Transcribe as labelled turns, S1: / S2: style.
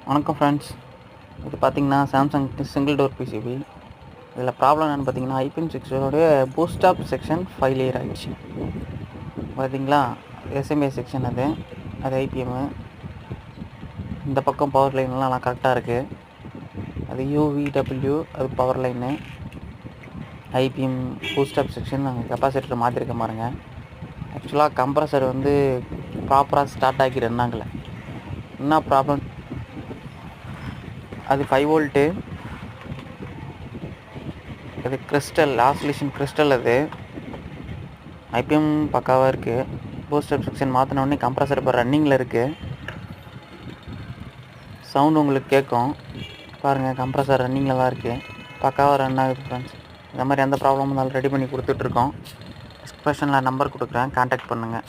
S1: வணக்கம் ஃப்ரெண்ட்ஸ். இது பார்த்தீங்கன்னா சாம்சங் சிங்கிள் டோர் பிசிபி. இதில் ப்ராப்ளம் என்னென்னு பார்த்தீங்கன்னா ஐபிஎம் செக்ஷனோடைய பூஸ்ட் ஆப் செக்ஷன் ஃபெயிலியர் ஆகிடுச்சு. பார்த்தீங்களா, எஸ்எம்ஏ செக்ஷன் அது ஐபிஎம்மு. இந்த பக்கம் பவர் லைன்லாம் நல்லா கரெக்டாக இருக்குது. அது யூவிடபிள்யூ, அது power line. IBM boost up section நாங்கள் கெப்பாசிட்டர் மாற்றிருக்க பாருங்க. ஆக்சுவலாக கம்ப்ரஸர் ப்ராப்பராக ஸ்டார்ட் ஆகி ரன் ஆகலை. என்ன ப்ராப்ளம், அது 5 வோல்ட்டு. இது கிறிஸ்டல் ஆசிலேஷன் கிறிஸ்டல். அது ஐபிஎம் பக்காவாக இருக்குது. பூஸ்டர் செக்ஷன் மாற்றினோடனே கம்ப்ரஸர் இப்போ ரன்னிங்கில் இருக்குது. சவுண்டு உங்களுக்கு கேட்கும் பாருங்கள். கம்ப்ரஸர் ரன்னிங்கில் தான் இருக்குது, பக்காவாக ரன் ஆகுது ஃப்ரெண்ட்ஸ். இந்த மாதிரி எந்த ப்ராப்ளமும் இருந்தாலும் ரெடி பண்ணி கொடுத்துட்ருக்கோம். டிஸ்கிரிப்ஷனில் நம்பர் கொடுக்குறேன், கான்டாக்ட் பண்ணுங்கள்.